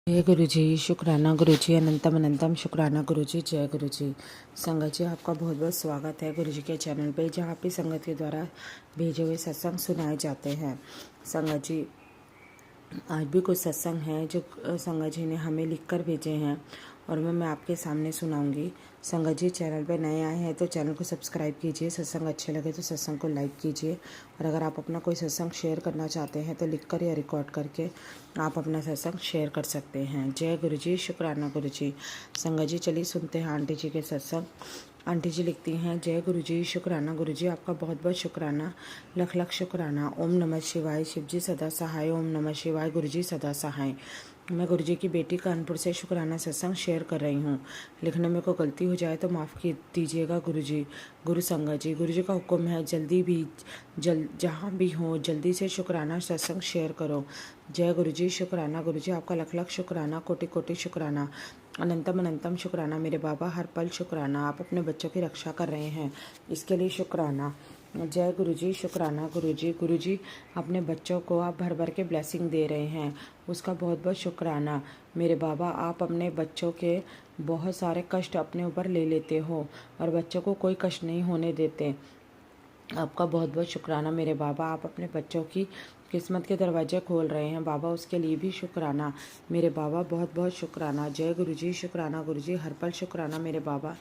जय गुरु जी, शुक्राना गुरु जी, अनंतम अनंतम शुक्राना गुरु जी। जय गुरु जी। संगत जी, आपका बहुत बहुत स्वागत है गुरु जी के चैनल पे, जहाँ पे संगत के द्वारा भेजे हुए सत्संग सुनाए जाते हैं। संगत जी, आज भी कुछ सत्संग हैं जो संगत जी ने हमें लिख कर भेजे हैं और मैं आपके सामने सुनाऊंगी। संगत जी, चैनल पर नए आए हैं तो चैनल को सब्सक्राइब कीजिए। सत्संग अच्छे लगे तो सत्संग को लाइक कीजिए, और अगर आप अपना कोई सत्संग शेयर करना चाहते हैं तो लिख कर या रिकॉर्ड करके आप अपना सत्संग शेयर कर सकते हैं। जय गुरु जी, शुक्राना गुरु जी। संगत जी, चलिए सुनते हैं आंटी जी के सत्संग। आंटी जी लिखती हैं, जय गुरु जी, शुक्राना गुरु जी, आपका बहुत बहुत शुक्राना, लख लख शुक्राना। ओम नमः शिवाय, शिव जी सदा सहाय। ओम नमः शिवाय, गुरु जी सदा सहाय। मैं गुरु जी की बेटी कानपुर से शुक्राना सत्संग शेयर कर रही हूँ। लिखने में कोई गलती हो जाए तो माफ़ दीजिएगा गुरु जी। गुरु संगत जी, गुरु जी का हुक्म है, जहाँ भी हो जल्दी से शुक्राना सत्संग शेयर करो। जय गुरु जी, शुक्राना गुरु जी, आपका लख लख शुक्राना, कोटि कोटि शुक्राना, अनंतम अनंतम शुक्राना। मेरे बाबा, हर पल शुक्राना, आप अपने बच्चों की रक्षा कर रहे हैं, इसके लिए शुक्राना। जय गुरु जी, शुक्राना गुरु जी। गुरु जी, अपने बच्चों को आप भर भर के ब्लेसिंग दे रहे हैं, उसका बहुत बहुत शुक्राना। मेरे बाबा, आप अपने बच्चों के बहुत सारे कष्ट अपने ऊपर ले लेते हो और बच्चों को कोई कष्ट नहीं होने देते, आपका बहुत बहुत शुक्राना। मेरे बाबा, आप अपने बच्चों की किस्मत के दरवाजे खोल रहे हैं बाबा, उसके लिए भी शुक्राना। मेरे बाबा, बहुत बहुत शुक्राना। जय गुरु जी, शुक्राना गुरु जी, हर पल शुक्राना। मेरे बाबा,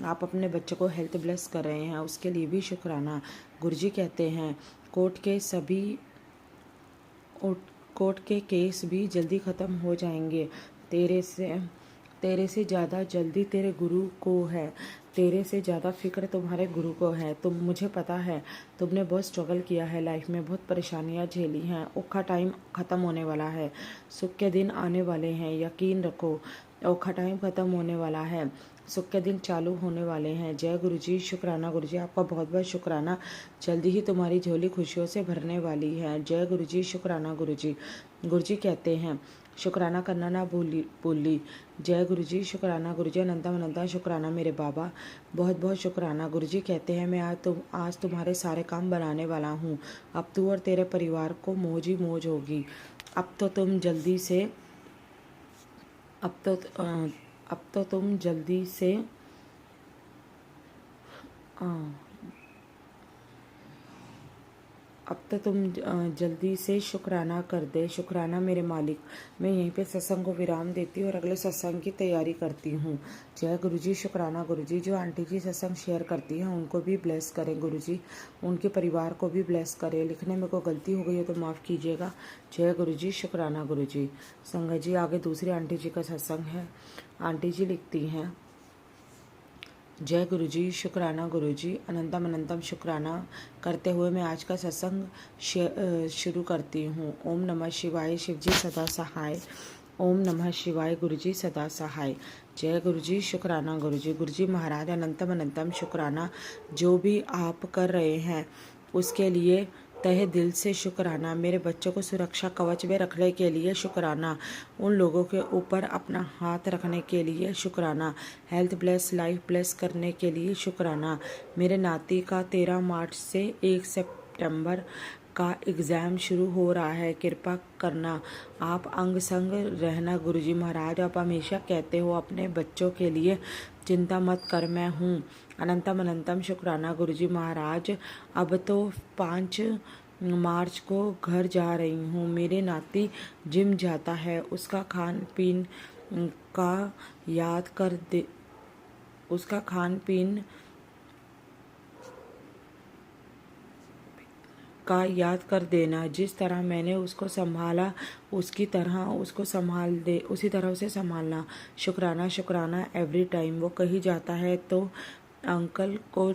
आप अपने बच्चों को हेल्थ ब्लेस कर रहे हैं, उसके लिए भी शुक्राना। गुरु जी कहते हैं, कोर्ट के केस भी जल्दी ख़त्म हो जाएंगे। तेरे से ज़्यादा जल्दी तेरे गुरु को है, तेरे से ज़्यादा फिक्र तुम्हारे गुरु को है। मुझे पता है तुमने बहुत स्ट्रगल किया है लाइफ में, बहुत परेशानियां झेली हैं। औखा टाइम ख़त्म होने वाला है, सुख के दिन आने वाले हैं, यकीन रखो। औखा टाइम ख़त्म होने वाला है, सुख के दिन चालू होने वाले हैं। जय गुरु जी, शुक्राना गुरु जी, आपका बहुत बहुत शुक्राना। जल्दी ही तुम्हारी झोली खुशियों से भरने वाली है। जय गुरु जी, शुक्राना गुरु जी। गुरु जी कहते हैं, शुक्राना करना ना भूली। जय गुरु जी, शुक्राना गुरु जी, अनंतम अनंतम शुक्राना। मेरे बाबा, बहुत बहुत शुक्राना। गुरु जी कहते हैं, मैं आज तुम्हारे सारे काम बनाने वाला हूँ। अब तू और तेरे परिवार को मौज ही मौज होगी। अब तो तुम जल्दी से अब तो अब तो तुम जल्दी से अब तो तुम जल्दी से शुक्राना कर दे। शुक्राना मेरे मालिक। मैं यहीं पे सत्संग को विराम देती हूँ और अगले सत्संग की तैयारी करती हूँ। जय गुरु जी, शुक्राना गुरु जी। जो आंटी जी सत्संग शेयर करती हैं उनको भी ब्लेस करें गुरु जी, उनके परिवार को भी ब्लेस करें। लिखने में कोई गलती हो गई हो तो माफ़ कीजिएगा। जय गुरु जी, शुक्राना गुरु जी। संगत जी, आगे दूसरी आंटी जी का सत्संग है। आंटी जी लिखती हैं, जय गुरु जी, शुक्राना गुरु जी, अनंतम अनंतम शुक्राना करते हुए मैं आज का सत्संग शुरू करती हूँ। ओम नमः शिवाय, शिव जी सदा सहाय। ओम नमः शिवाय, गुरु जी सदा सहाय। जय गुरु जी, शुक्राना गुरु जी। गुरु जी महाराज, अनंतम अनंतम शुक्राना। जो भी आप कर रहे हैं उसके लिए तहे दिल से शुक्राना। मेरे बच्चों को सुरक्षा कवच में रखने के लिए शुक्राना। उन लोगों के ऊपर अपना हाथ रखने के लिए शुक्राना। हेल्थ ब्लेस, लाइफ ब्लेस करने के लिए शुक्राना। मेरे नाती का 13 मार्च से 1 सितंबर का एग्ज़ाम शुरू हो रहा है, कृपा करना। आप अंग संग रहना गुरुजी महाराज। आप हमेशा कहते हो अपने बच्चों के लिए चिंता मत कर, मैं हूँ। अनंतम अनंतम शुक्राना गुरुजी महाराज। अब तो 5 मार्च को घर जा रही हूँ। मेरे नाती जिम जाता है, उसका खान पीन का याद कर दे उसका खान पीन का याद कर देना। जिस तरह मैंने उसको संभाला उसी तरह उसे संभालना। शुक्राना शुक्राना एवरी टाइम। वो कहीं जाता है तो अंकल को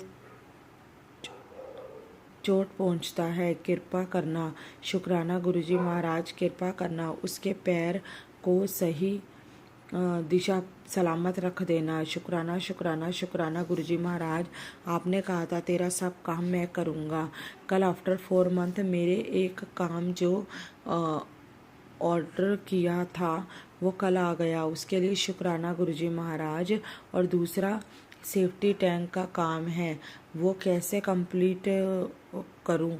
चोट पहुंचता है, कृपा करना। शुक्राना गुरुजी महाराज, कृपा करना। उसके पैर को सही दिशा सलामत रख देना। शुक्राना शुक्राना शुक्राना गुरुजी महाराज। आपने कहा था तेरा सब काम मैं करूँगा। कल आफ्टर 4 मंथ मेरे एक काम जो ऑर्डर किया था वो कल आ गया, उसके लिए शुक्राना गुरुजी महाराज। और दूसरा सेफ्टी टैंक का काम है, वो कैसे कंप्लीट करूं?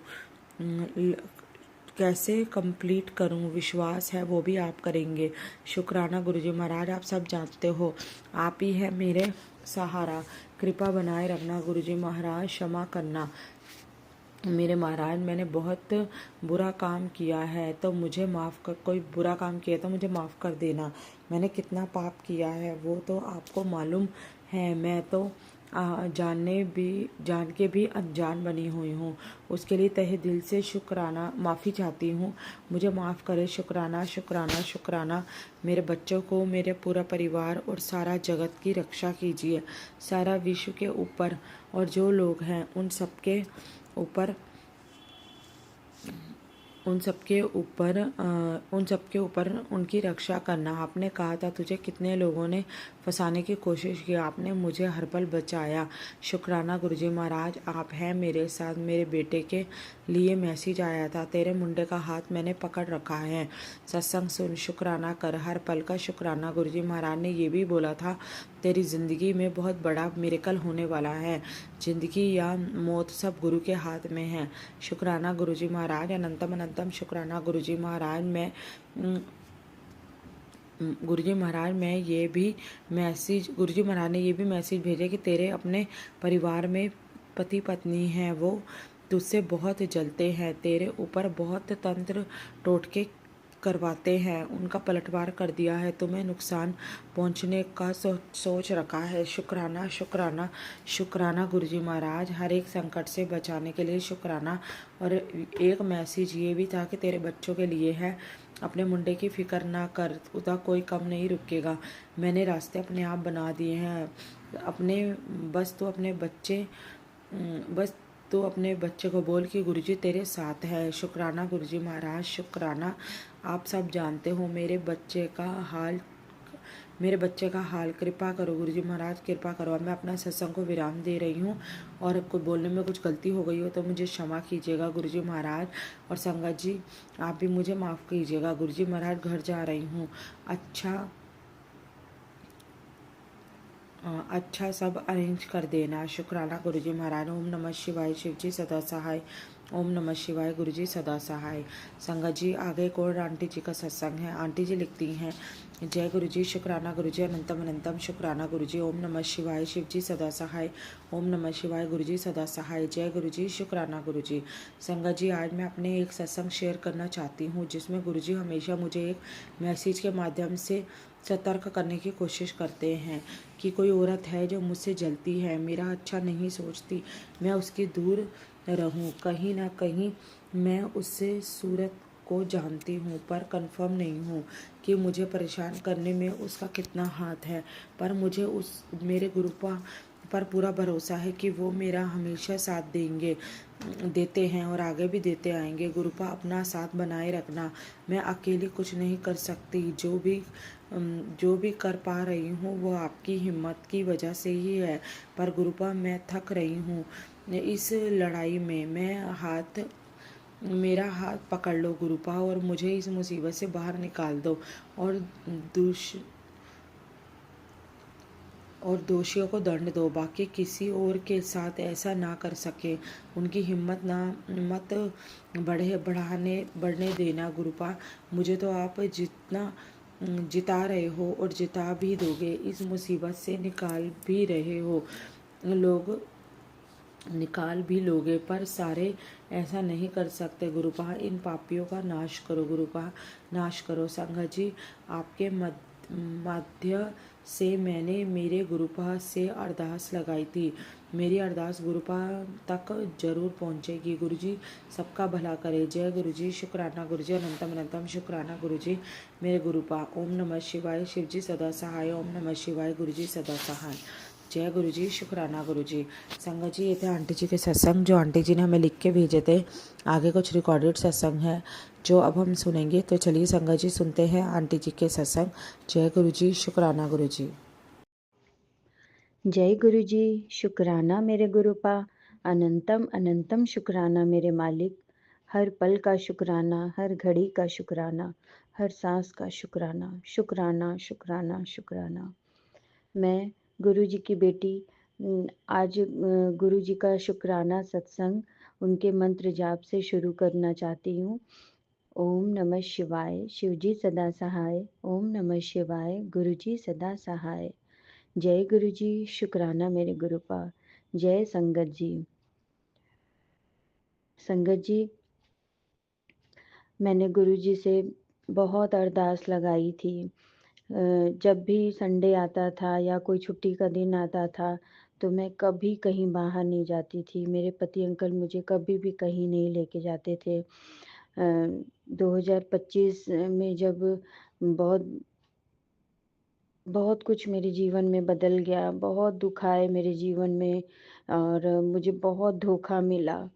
कैसे कंप्लीट करूं, विश्वास है वो भी आप करेंगे। शुक्राना गुरुजी महाराज, आप सब जानते हो आप ही है मेरे सहारा, कृपा बनाए रखना गुरुजी महाराज, क्षमा करना मेरे महाराज, मैंने बहुत बुरा काम किया है तो मुझे माफ़ कर, कोई बुरा काम किया तो मुझे माफ़ कर देना। मैंने कितना पाप किया है वो तो आपको मालूम है। मैं तो जान के भी अनजान बनी हुई हूँ। उसके लिए तहे दिल से शुक्राना माफ़ी चाहती हूँ। मुझे माफ़ करे। शुक्राना शुक्राना शुक्राना। मेरे बच्चों को, मेरे पूरा परिवार और सारा जगत की रक्षा कीजिए। सारा विश्व के ऊपर और जो लोग हैं ऊपर उन सबके ऊपर उनकी रक्षा करना। आपने कहा था तुझे कितने लोगों ने फंसाने की कोशिश की, आपने मुझे हर पल बचाया। शुक्राना गुरुजी महाराज, आप हैं मेरे साथ। मेरे बेटे के लिए मैसेज आया था, तेरे मुंडे का हाथ मैंने पकड़ रखा है, सत्संग सुन, शुक्राना कर, हर पल का शुक्राना। गुरुजी महाराज ने ये भी बोला था तेरी ज़िंदगी में बहुत बड़ा मिरेकल होने वाला है। ज़िंदगी या मौत सब गुरु के हाथ में है। शुक्राना गुरुजी महाराज, अनंतम अनंतम शुक्राना गुरुजी महाराज। गुरुजी महाराज गुरुजी महाराज ने ये भी मैसेज भेजे कि तेरे अपने परिवार में पति पत्नी हैं, वो तुझसे बहुत जलते हैं, तेरे ऊपर बहुत तंत्र टोटके करवाते हैं, उनका पलटवार कर दिया है, तुम्हें नुकसान पहुंचने का सोच रखा है। शुक्राना शुक्राना शुक्राना गुरुजी महाराज, हर एक संकट से बचाने के लिए शुक्राना। और एक मैसेज ये भी था कि तेरे बच्चों के लिए है, अपने मुंडे की फिक्र ना कर, उदा कोई कम नहीं रुकेगा। मैंने रास्ते अपने आप बना दिए हैं। बस तो अपने बच्चे को बोल कि गुरुजी तेरे साथ है। शुक्राना गुरुजी महाराज शुक्राना। आप सब जानते हो मेरे बच्चे का हाल कृपा करो गुरुजी महाराज, कृपा करो। अब मैं अपना सत्संग को विराम दे रही हूँ और कोई बोलने में कुछ गलती हो गई हो तो मुझे क्षमा कीजिएगा गुरुजी महाराज। और संगत जी आप भी मुझे माफ़ कीजिएगा। गुरुजी महाराज घर जा रही हूँ। अच्छा सब अरेंज कर देना। शुक्राना गुरुजी महाराज। ओम नमः शिवाय। शिव जी सदा सहाय। ओम नमः शिवाय। गुरुजी सदा सहाय। संगत जी आगे कौन आंटी जी का सत्संग है। आंटी जी लिखती हैं, जय गुरुजी, शुक्राना गुरुजी, अनंतम अनंतम शुक्राना गुरुजी। ओम नमः शिवाय। शिव जी सदा सहाय। ओम नमः शिवाय। गुरुजी सदा सहाय। जय गुरुजी, शुक्राना गुरुजी। संगत जी आज मैं अपने एक सत्संग शेयर करना चाहती हूँ जिसमें गुरुजी हमेशा मुझे एक मैसेज के माध्यम से सतर्क करने की कोशिश करते हैं कि कोई औरत है जो मुझसे जलती है, मेरा अच्छा नहीं सोचती, मैं उसके दूर रहूं। कहीं ना कहीं मैं उससे सूरत को जानती हूँ पर कंफर्म नहीं हूँ कि मुझे परेशान करने में उसका कितना हाथ है। पर मुझे मेरे गुरुपा पर पूरा भरोसा है कि वो मेरा हमेशा साथ देते हैं और आगे भी देते आएंगे। गुरुपा अपना साथ बनाए रखना। मैं अकेली कुछ नहीं कर सकती। जो भी कर पा रही हूँ वो आपकी हिम्मत की वजह से ही है। पर गुरुपा मैं थक रही हूँ इस लड़ाई में। मेरा हाथ पकड़ लो गुरुपा और मुझे इस मुसीबत से बाहर निकाल दो और दोषियों को दंड दो। बाकी किसी और के साथ ऐसा ना कर सके। उनकी हिम्मत मत बढ़ने देना गुरुपा। मुझे तो आप जितना जिता रहे हो और जिता भी दोगे, इस मुसीबत से निकाल भी लोगे, पर सारे ऐसा नहीं कर सकते। गुरुपा इन पापियों का नाश करो। गुरुपा नाश करो। संगत जी आपके माध्य से मैंने मेरे गुरुपा से अरदास लगाई थी। मेरी अरदास गुरुपा तक जरूर पहुंचेगी। गुरुजी सबका भला करे। जय गुरुजी, शुक्राना गुरुजी, अनंतम अनंतम शुक्राना गुरुजी मेरे गुरुपा। ओम नमः शिवाय। शिव जी सदा सहाय। ओम नमः शिवाय। गुरुजी सदा सहाय। जय गुरुजी, शुक्राना गुरुजी। संगत जी ये थे आंटी जी के सत्संग जो आंटी जी ने हमें लिख के भेजे थे। आगे कुछ रिकॉर्डेड सत्संग है जो अब हम सुनेंगे। तो चलिए संगत जी सुनते हैं आंटी जी के सत्संग। जय गुरुजी, शुक्राना गुरुजी। जय गुरुजी, शुक्राना मेरे गुरुपा, अनंतम अनंतम शुक्राना मेरे मालिक। हर पल का शुक्राना, हर घड़ी का शुक्राना, हर सांस का शुक्राना, शुक्राना शुक्राना शुक्राना। मैं गुरु जी की बेटी आज गुरु जी का शुक्राना सत्संग उनके मंत्र जाप से शुरू करना चाहती हूँ। ओम नमः शिवाय, शिवजी सदा सहाय। ओम नमः शिवाय, गुरुजी सदा सहाय। जय गुरुजी, शुक्राना मेरे गुरुपा। जय संगत जी। संगत जी, मैंने गुरुजी से बहुत अरदास लगाई थी। जब भी संडे आता था या कोई छुट्टी का दिन आता था, तो मैं कभी कहीं बाहर नहीं जाती थी। मेरे पति अंकल मुझे कभी भी कहीं नहीं लेके जाते थे। 2025 में जब बहुत बहुत कुछ मेरे जीवन में बदल गया, बहुत दुःख आए मेरे जीवन में और मुझे बहुत धोखा मिला,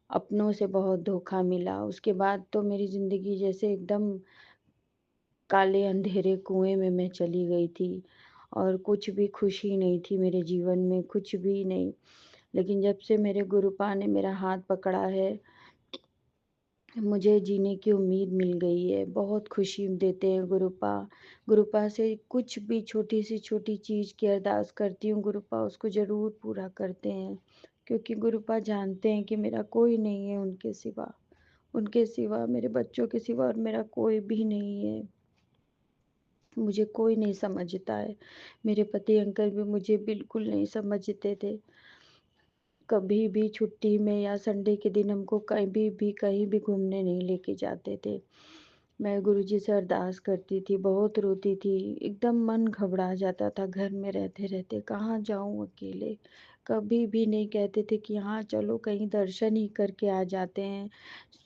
अपनों से बहुत धोखा मिला। उसके बाद तो मेरी ज़िंदगी जैसे एकदम काले अंधेरे कुएँ में मैं चली गई थी और कुछ भी खुशी नहीं थी मेरे जीवन में, कुछ भी नहीं। लेकिन जब से मेरे गुरुपा ने मेरा हाथ पकड़ा है, मुझे जीने की उम्मीद मिल गई है। बहुत खुशी देते हैं गुरुपा। गुरुपा से कुछ भी छोटी से छोटी चीज़ की अरदास करती हूँ, गुरुपा उसको ज़रूर पूरा करते हैं। क्योंकि गुरुपा जानते हैं कि मेरा कोई नहीं है उनके सिवा। उनके सिवा, मेरे बच्चों के सिवा और मेरा कोई भी नहीं है। मुझे कोई नहीं समझता है। मेरे पति अंकल भी मुझे बिल्कुल नहीं समझते थे। कभी भी छुट्टी में या संडे के दिन हमको कहीं भी घूमने नहीं लेके जाते थे। मैं गुरुजी से अरदास करती थी, बहुत रोती थी, एकदम मन घबरा जाता था घर में रहते-रहते, कहाँ जाऊँ अकेले। कभी भी नहीं कहते थे कि हाँ, चलो कहीं दर्शन ही करके आ जाते हैं।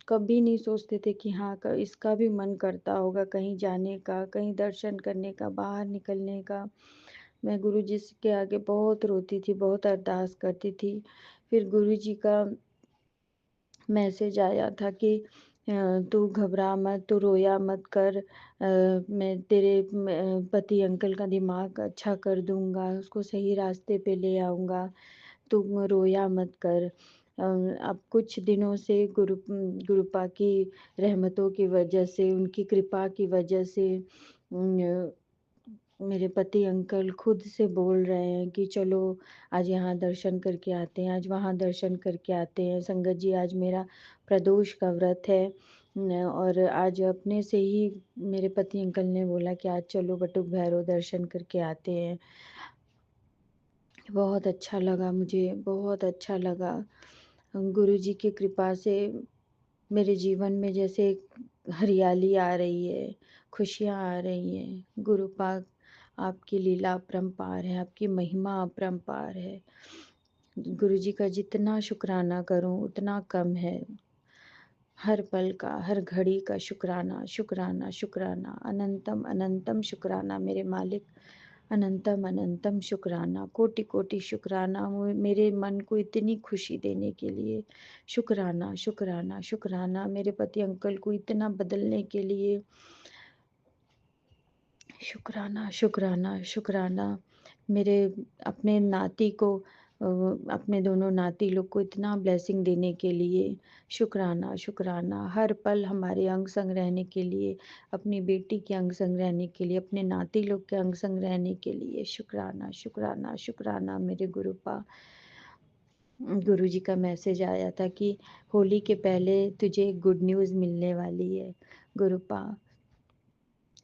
कभी नहीं सोचते थे कि हाँ, क इसका भी मन करता होगा कहीं जाने का, कहीं दर्शन करने का, बाहर निकलने का। मैं गुरुजी के आगे बहुत रोती थी, बहुत अरदास करती थी। फिर गुरुजी का मैसेज आया था कि तू घबरा मत, तू रोया मत कर, मैं तेरे पति अंकल का दिमाग अच्छा कर दूँगा, उसको सही रास्ते पे ले आऊँगा, तू रोया मत कर। अब कुछ दिनों से गुरुपा की रहमतों की वजह से, उनकी कृपा की वजह से मेरे पति अंकल खुद से बोल रहे हैं कि चलो आज यहाँ दर्शन करके आते हैं, आज वहाँ दर्शन करके आते हैं। संगत जी, आज मेरा प्रदोष का व्रत है और आज अपने से ही मेरे पति अंकल ने बोला कि आज चलो बटुक भैरव दर्शन करके आते हैं। बहुत अच्छा लगा मुझे, बहुत अच्छा लगा। गुरुजी की कृपा से मेरे जीवन में जैसे हरियाली आ रही है, खुशियाँ आ रही हैं। गुरुपाक, आपकी लीला अपरंपार है, आपकी महिमा अपरंपार है। गुरुजी का जितना शुक्राना करूँ उतना कम है। हर पल का, हर घड़ी का शुक्राना, शुक्राना, शुक्राना, अनंतम अनंतम शुक्राना मेरे मालिक। अनंतम अनंतम शुक्राना, कोटि-कोटि शुक्राना मेरे मन को इतनी खुशी देने के लिए। शुक्राना, शुक्राना, शुक्राना मेरे पति अंकल को इतना बदलने के लिए। शुक्राना, शुक्राना, शुक्राना मेरे अपने नाती को अपने दोनों नाती लोग को इतना ब्लेसिंग देने के लिए। शुक्राना, शुक्राना हर पल हमारे अंग संग रहने के लिए, अपनी बेटी के अंग संग रहने के लिए, अपने नाती लोग के अंग संग रहने के लिए। शुक्राना, शुक्राना, शुक्राना मेरे गुरुपा। गुरुजी का मैसेज आया था कि होली के पहले तुझे एक गुड न्यूज़ मिलने वाली है। गुरुपा,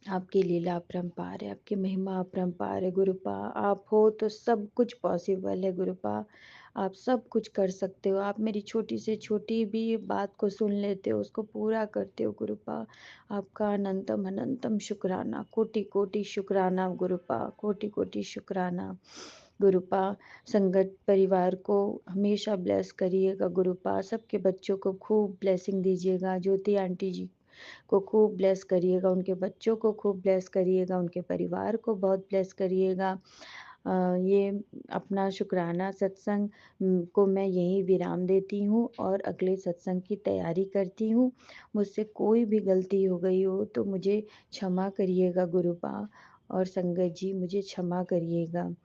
आपकी लीला अपरंपार है, आपकी महिमा अपरंपार है गुरुपा। आप हो तो सब कुछ पॉसिबल है गुरुपा। आप सब कुछ कर सकते हो। आप मेरी छोटी से छोटी भी बात को सुन लेते हो, उसको पूरा करते हो गुरुपा। आपका अनंतम अनंतम शुक्राना, कोटि कोटि शुक्राना गुरुपा, कोटि कोटि शुक्राना गुरुपा। संगत परिवार को हमेशा ब्लेस करिएगा गुरुपा। सबके बच्चों को खूब ब्लेसिंग दीजिएगा। ज्योति आंटी जी को खूब ब्लेस करिएगा, उनके बच्चों को खूब ब्लेस करिएगा, उनके परिवार को बहुत ब्लेस करिएगा। ये अपना शुक्राना सत्संग को मैं यहीं विराम देती हूँ और अगले सत्संग की तैयारी करती हूँ। मुझसे कोई भी गलती हो गई हो तो मुझे क्षमा करिएगा गुरुपा और संगत जी मुझे क्षमा करिएगा।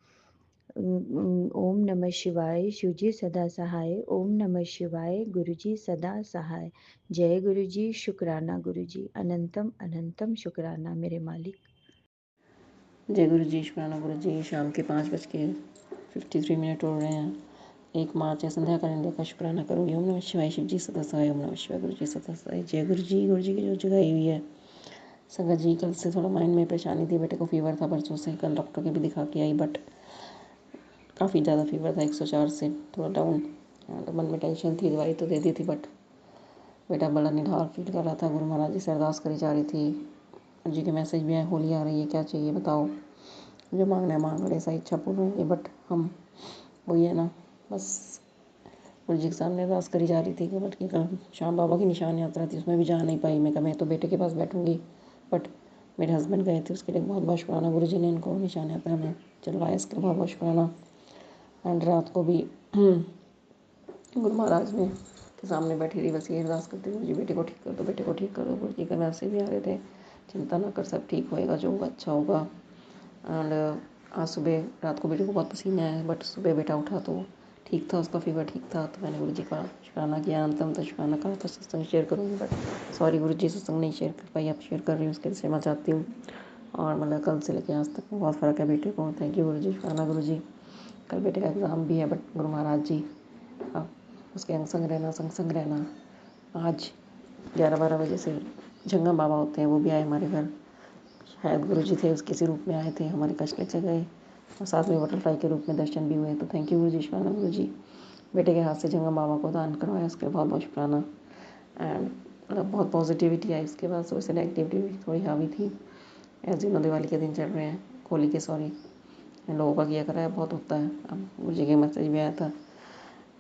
ओम नमः शिवाय, शिवजी सदा सहाय। ओम नमः शिवाय, गुरुजी सदा सहाय। जय गुरुजी, शुक्राना गुरुजी, अनंतम अनंतम शुक्राना मेरे मालिक। जय गुरु जी, शुक्राना गुरु जी। शाम के 5:53 हो रहे हैं। 1 मार्च है। संध्या कर इंडिया का शुक्राना करूँगी। ओम नमः शिवाय। शिव जी सदा सहाय। ओम नमः शिवाय। गुरु जी सदा सहाय। जय गुरु जी की जो जगाई हुई है। संगत जी कल से थोड़ा माइंड में परेशानी थी, बेटे को फीवर था परसों से, कल डॉक्टर के भी दिखा के आई, बट काफ़ी ज़्यादा फीवर था, 104 से थोड़ा डाउन। मन में टेंशन थी, दवाई तो दे दी थी, बट बेटा बड़ा निढाल फील कर रहा था। गुरु महाराज जी से अरदास करी जा रही थी। जी के मैसेज भी आए, होली आ रही है, क्या चाहिए बताओ, जो मांगना है मांग ले, ऐसा इच्छा पूर्ण होगी, बट हम वही है ना, बस गुरु जी के सामने अरदास करी जा रही थी कि बट कि कल शाम बाबा की निशान यात्रा थी, उसमें भी जा नहीं पाई। मैं कहा मैं तो बेटे के पास बैठूंगी, बट मेरे हस्बैंड गए थे, उसके लिए बहुत बहुत शुक्राना। गुरु जी ने इनको निशान यात्रा में चलवाया, इसके लिए बहुत बहुत शुक्राना। एंड रात को भी गुरु महाराज ने के सामने बैठी रही, बस ये अरदास करते हुए, जी बेटे को ठीक कर दो, बेटे को ठीक कर दो। गुरु जी का मैसेज भी आ रहे थे, चिंता ना कर, सब ठीक होएगा, जो होगा अच्छा होगा। एंड आज सुबह रात को बेटे को बहुत पसीना आया, बट सुबह बेटा उठा तो ठीक था, उसका फीवर ठीक था। तो मैंने गुरु जी का शुक्राना किया, अंतम तो शुक्राना कहा था सत्संग शेयर करूँगी, बट सॉरी गुरु जी सत्संग नहीं शेयर कर पाई, अब शेयर कर रही हूँ, उसके लिए क्षमा चाहती हूँ। और मतलब कल से लेकर आज तक बहुत फ़र्क है बेटे को। थैंक यू गुरु जी, शुक्राना गुरु जी। कल बेटे का एग्ज़ाम भी है, बट गुरु महाराज जी अब उसके अंग संग रहना, संग संग रहना। आज 11-12 बजे से जंगम बाबा होते हैं, वो भी आए हमारे घर। शायद गुरु जी थे, उस किसी रूप में आए थे, हमारे कष्ट लेके गए, और साथ में बटरफ्लाई के रूप में दर्शन भी हुए। तो थैंक यू गुरु जी, शुक्राना गुरु जी। बेटे के हाथ से जंगम बाबा को दान करवाया, उसके लिए बहुत बहुत शुक्राना। एंड मतलब बहुत पॉजिटिविटी आई उसके बाद, सुबह से नेगेटिविटी भी थोड़ी हावी थी। एज यू नो दिवाली के दिन चल रहे हैं, होली के सॉरी, लोगों का किया कराया बहुत होता है। अब गुरु जी के मैसेज भी आया था,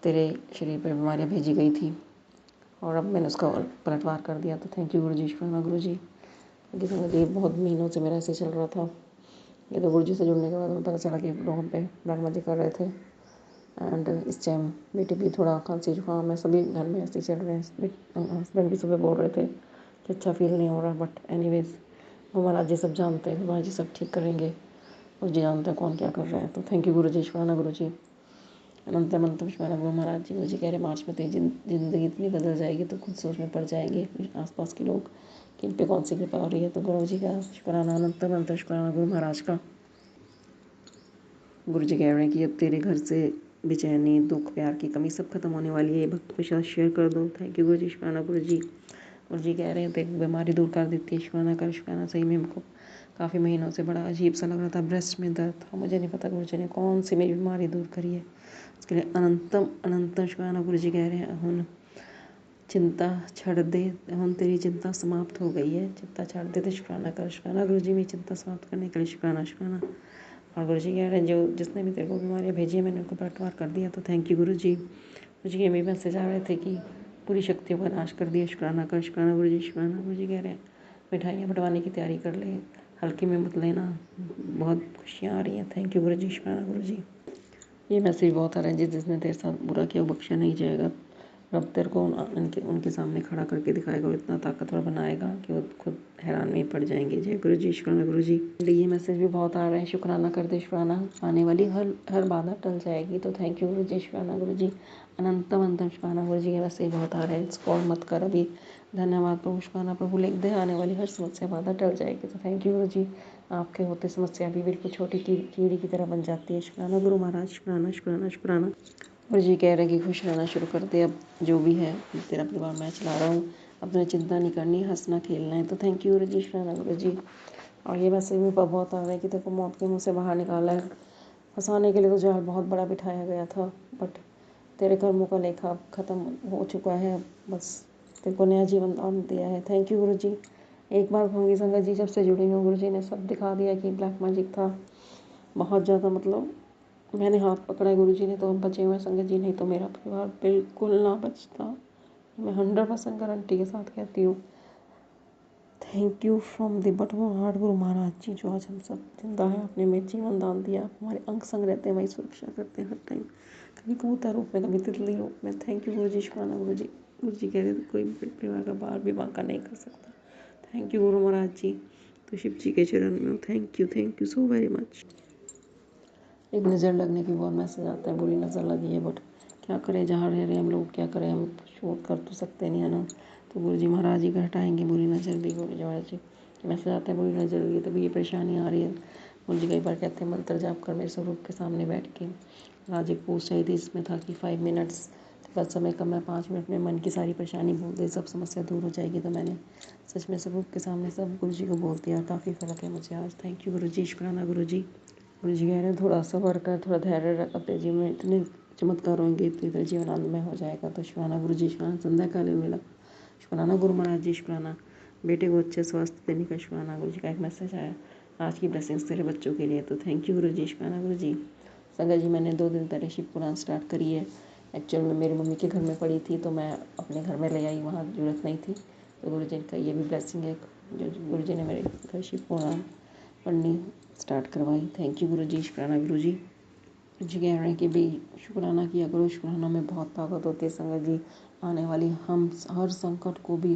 तेरे शरीर पर बीमारियाँ भेजी गई थी और अब मैंने उसका पलटवार कर दिया। तो थैंक यू गुरु जी, शुक्राना गुरु जी। क्योंकि समझ ये बहुत महीनों से मेरा ऐसे चल रहा था, ये तो गुरु जी से जुड़ने के बाद हमें पता चला कि लोग हम पे ब्लैकमेल कर रहे थे। एंड इस टाइम बेटी भी थोड़ा खांसी जुकाम है, सभी घर में ऐसे ही चल रहे हैं। हस्बैंड भी सुबह बोल रहे थे कि अच्छा फील नहीं हो रहा, बट एनीवेज वो महाराज जी सब जानते हैं, महाराज जी सब ठीक करेंगे, और जी जानते हैं कौन क्या कर रहे हैं। तो थैंक यू गुरु जी, शुक्राना गुरु जी। अनंतम अनंतम शुक्राना गुरु महाराज जी। गुरु जी कह रहे मार्च में तेरी जिंदगी इतनी बदल जाएगी तो खुद सोच में पड़ जाएंगे आसपास के लोग कि इन पे कौन सी कृपा हो रही है। तो गुरु जी का शुक्राना, अनंतम अनंतम शुक्राना गुरु महाराज का। गुरु जी कह रहे हैं कि अब तेरे घर से बेचैनी, दुख, प्यार की कमी सब खत्म होने वाली है, भक्त के साथ शेयर कर दो। थैंक यू गुरु जी, शुक्राना गुरु जी। गुरु जी कह रहे हैं तो बीमारी दूर कर देती है, शुक्राना कर, शुक्राना। सही में हमको काफ़ी महीनों से बड़ा अजीब सा लग रहा था, ब्रेस्ट में दर्द था, मुझे नहीं पता गुरु जी ने कौन सी मेरी बीमारी दूर करी है, उसके लिए अनंतम अनंतम शुक्राना। गुरु जी कह रहे हैं हुन चिंता छड़ दे, हुन तेरी चिंता समाप्त हो गई है, चिंता छड़ दे, तो शुक्राना कर, शुक्राना गुरु जी। मेरी चिंता समाप्त करने के लिए शुक्राना, शुक्राना। और गुरु जी कह रहे हैं जो जिसने भी तेरे को बीमारियाँ भेजी है मैंने उनको पलटवार कर दिया। तो थैंक यू गुरु जी। गुरु जी के भी मैसेज आ रहे थे कि पूरी शक्तियों का नाश कर दिया, शुक्राना कर, शुक्राना गुरु जी, शुक्राना। गुरु जी कह रहे हैं मिठाइयाँ बंटवाने की तैयारी कर ले, हल्के में मत लेना, बहुत खुशियाँ आ रही हैं। थैंक यू गुरु जी, शुक्राना गुरु जी। ये मैसेज बहुत आ रहा है, जिसने तेरे साथ बुरा किया वो बख्शा नहीं जाएगा। रब तेरे को उनके सामने खड़ा करके दिखाएगा और इतना ताकतवर बनाएगा कि वो खुद हैरान में पड़ जाएंगे। जय गुरु जी, शुक्राना गुरु जी। ये मैसेज भी बहुत आ रहे हैं, शुक्राना कर दे, शुक्राना, आने वाली हर बाधा टल जाएगी। तो थैंक यू गुरु जी, शुक्राना गुरु जी। अनंतम अनंतम शुक्राना गुरु जी के मैसेज बहुत आ रहे हैं, स्क्रॉल मत कर अभी। धन्यवाद प्रभु, शुक्राना प्रभु, लिख दे, आने वाली हर समस्या बाधा टल जाएगी। तो थैंक यू गुरु जी। आपके होते समस्या भी बिल्कुल छोटी कीड़ी की तरह बन जाती है। शुक्राना गुरु महाराज, शुक्राना शुक्राना शुक्राना। गुरु जी कह रहे हैं कि खुश रहना शुरू कर दे, अब जो भी है तेरा परिवार मैं चला रहा हूँ, अपने चिंता नहीं करनी, हंसना खेलना है। तो थैंक यू गुरु जी, शुक्राना गुरु जी। और ये मैसेज भी बहुत आ रहा है कि तेरे को मौत के मुँह से बाहर निकाला है, फंसाने के लिए तो जाल बहुत बड़ा बिठाया गया था, बट तेरे कर्मों का लेखा ख़त्म हो चुका है, बस तेरे को नया जीवन दान दिया है। थैंक यू गुरु जी। एक बार कहूँगी संगत जी, जब से जुड़ी हूँ गुरु जी ने सब दिखा दिया कि ब्लैक मैजिक था बहुत ज़्यादा, मतलब मैंने हाथ पकड़ा है गुरु जी ने तो हम बचे हुए हैं संगत जी, नहीं तो मेरा परिवार बिल्कुल ना बचता। मैं 100% गारंटी के साथ कहती हूँ। Thank you from the bottom of heart Guru Maharaj जी, जो आज हम सब जिंदा है, आपने में जीवन दान दिया, हमारे अंग संग रहते हैं, हमारी सुरक्षा करते हैं हर टाइम, कभी कबूतर रूप में, कभी तितली रूप में। थैंक यू गुरु जी, शुक्राना गुरु जी। गुरु जी कह रहे थे कोई परिवार का बाहर भी बांका नहीं कर सकता। थैंक यू गुरु महाराज जी। तो शिव जी के चरण में thank you so very much. एक नज़र लगने की बहुत मैसेज आता है, बुरी नज़र लगी है, बट क्या करें, जहाँ रह रहे हैं हम लोग, क्या करें, हम शोध कर तो सकते नहीं है ना। तो गुरु जी महाराज जी का हटाएंगे बुरी नज़र भी। गुरु जी महाराज जी मैसेज आता है बुरी नज़र लगी, तभी ये परेशानी आ रही है, गुरु जी कई बार कहते हैं मंत्र जाप कर मेरे स्वरूप के सामने बैठ के। आज एक पोस्ट आई थी, इसमें था कि 5 मिनट्स बस समय कम है, 5 मिनट में मन की सारी परेशानी बोल दे, सब समस्या दूर हो जाएगी। तो मैंने सच में स्वरूप के सामने सब गुरु जी को बोल दिया और काफ़ी फ़र्क है मुझे आज। थैंक यू गुरु जी, शुक्राना गुरु जी। गुरु जी कह रहे हैं थोड़ा सब्र कर, थोड़ा धैर्य रख, अपने जीवन में इतने चमत्कार होंगे तो इधर जीवन आनंदमय हो जाएगा। तो शुक्राना गुरु जी, शुक्राना संध्या काल में मिला। शुक्राना गुरु महाराज जी, शुक्राना बेटे को अच्छे स्वास्थ्य देने का। शुक्राना गुरु जी का एक मैसेज आया, आज की ब्लेसिंग्स तेरे बच्चों के लिए। तो थैंक यू गुरु जी, शुक्राना गुरु जी। संगत जी, मैंने 2 दिन पहले शिव पुराण स्टार्ट करी है। एक्चुअल में मेरी मम्मी के घर में पड़ी थी तो मैं अपने घर में ले आई, वहाँ जरूरत नहीं थी। तो गुरु जी का ये भी ब्लेसिंग है, जो गुरु जी ने मेरे घर शिव पुराण पढ़नी स्टार्ट करवाई। थैंक यू गुरु जी, शुक्राना गुरु जी। जी कह रहे हैं कि भी शुक्राना किया करो, शुक्राना में बहुत ताकत होती है। संगत जी, आने वाली हम हर संकट को भी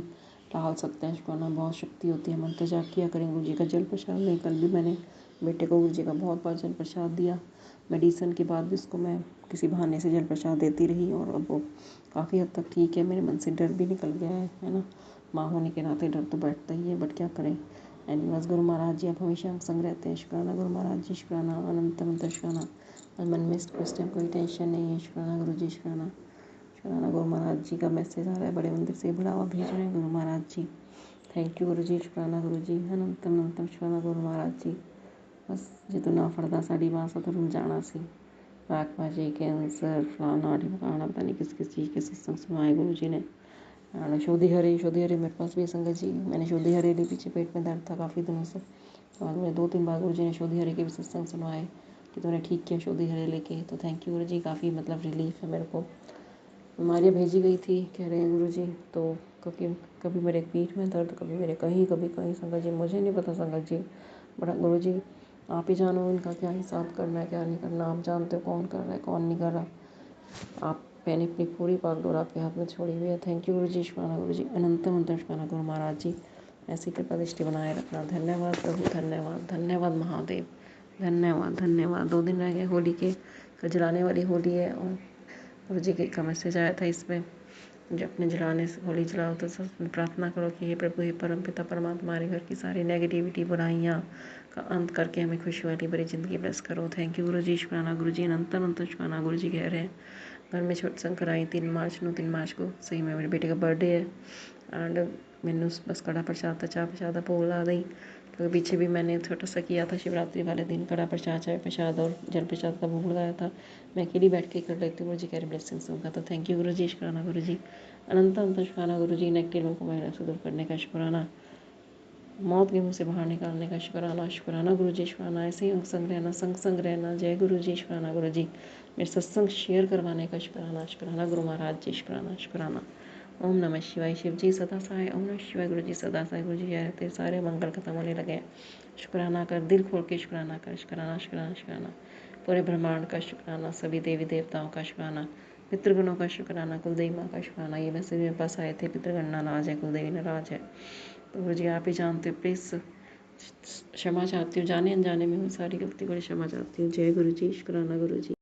टाल सकते हैं। शुक्राना बहुत शक्ति होती है। मंत्र जाप किया करें, गुरु जी का जल प्रसाद लें। कल भी मैंने बेटे को गुरु जी का बहुत बार जल प्रसाद दिया। मेडिसिन के बाद भी उसको मैं किसी बहाने से जल प्रसाद देती रही और अब वो काफ़ी हद तक ठीक है। मेरे मन से डर भी निकल गया है ना। माँ होने के नाते डर तो बैठता ही है, बट क्या करें। एनीवेज गुरु महाराज जी आप हमेशा हम संग रहते हैं। शुक्राना गुरु महाराज जी, शुक्राना अनंत अनंत शुक्राना। मन में इस टाइम कोई टेंशन नहीं है। शुक्राना गुरु जी, शुक्राना। शुक्राना गुरु महाराज जी का मैसेज आ रहा है, बड़े मंदिर से बढ़ावा भेज रहे हैं गुरु महाराज जी। थैंक यू गुरु जी, शुक्राना गुरु जी, अनंत अनंत शुक्राना गुरु महाराज जी। बस जितना फड़दा साड़ी बांस तो रुल जाना सी। बाजी कैंसर फलाना ढिमकाना, पता नहीं किस किस चीज़ के सत्संग सुनवाए गुरु जी ने। शोधी हरे मेरे पास भी है संगत जी। मैंने शोधी हरे ली, पीछे पेट में दर्द था काफ़ी दिनों से, तो आज मुझे 2-3 बार गुरु जी ने शोधी हरे के भी सत्संग सुनवाए कि तूने ठीक किया शोधी हरे लेके। तो थैंक यू गुरु जी, काफ़ी मतलब रिलीफ है मेरे को। बीमारियाँ भेजी गई थी कह रहे हैं गुरु जी, तो क्योंकि कभी मेरे पीठ में दर्द, कभी मेरे कहीं संगत जी, मुझे नहीं पता संगत जी, बड़ा गुरु जी आप ही जानो इनका क्या हिसाब करना है क्या नहीं करना। आप जानते हो कौन कर रहा है कौन नहीं कर रहा। आप मैंने अपनी पूरी बागडोर आपके हाथ में छोड़ी हुई है। थैंक यू गुरु जी, शुक्राना गुरु जी, अनंत अनंत शुक्राना गुरु महाराज जी। ऐसी कृपा दृष्टि बनाए रखना। धन्यवाद प्रभु, धन्यवाद धन्यवाद महादेव, धन्यवाद धन्यवाद। 2 दिन रह गए होली के, कल जलाने वाली होली है और गुरु जी का मैसेज आया था इसमें, जब अपने जलाने से होली जलाओ तो सब प्रार्थना करो कि हे प्रभु, हे परम पिता परमात्मा, हमारे घर की सारी नेगेटिविटी बुराइयाँ का अंत करके हमें खुशी वाली बड़ी ज़िंदगी ब्लेस करो। थैंक यू गुरु जी, शुक्राना गुरु जी, अनंत अनंत शुक्राना गुरु जी। कह रहे हैं घर में छोट संकर आई 3 मार्च को, सही में मेरे बेटे का बर्थडे है एंड मैंने बस कड़ा प्रसाद था, चाह प्रसाद भोग ला दी। क्योंकि पीछे भी मैंने छोटा सा किया था शिवरात्रि वाले दिन, कड़ा प्रसाद, चाय प्रसाद और जल प्रसाद का भोग लगाया था। मैं अकेली बैठ के कर लेती हूँ, गुरु जी कह रहे ब्लेसिंग्स होगा। तो थैंक यू गुरु जी, शुक्राना गुरु जी, अनंत अनंत शुक्राना गुरु जी। नेगेटिव लोगों को महिला से दूर करने का शुक्राना, मौत के मुँह से बाहर निकालने का शुक्राना, शुक्राना गुरु जी, शुक्राना। ऐसे ही संग रहना, संग रहना। जय गुरु जी, शुक्राना गुरु जी। मेरे सत्संग शेयर करवाने का शुक्राना, शुक्राना गुरु महाराज जी, शुक्राना शुक्राना। ओम नमः शिवाय, शिव जी सदा सहाय। ओम नमः शिवाय, गुरु जी सदा सहाय। गुरु जी यार तेरे सारे मंगल खत्म होने लगे हैं। शुक्राना कर, दिल खोल के शुक्राना कर, शुक्राना शुक्राना शुक्राना। पूरे ब्रह्मांड का शुक्राना, सभी देवी देवताओं का शुक्राना, पितृगणों का शुक्राना, कुलदेवी माँ का शुक्राना। ये मैसेज मेरे पास आए थे, पितृगण नाराज है, कुलदेवी नाराज है। तो गुरु जी आप ही जानते हो, प्लीज़ क्षमा चाहती हूँ, जाने अनजाने में हुई सारी गलती को क्षमा चाहती हूँ। जय गुरु जी, शुक्राना गुरु जी।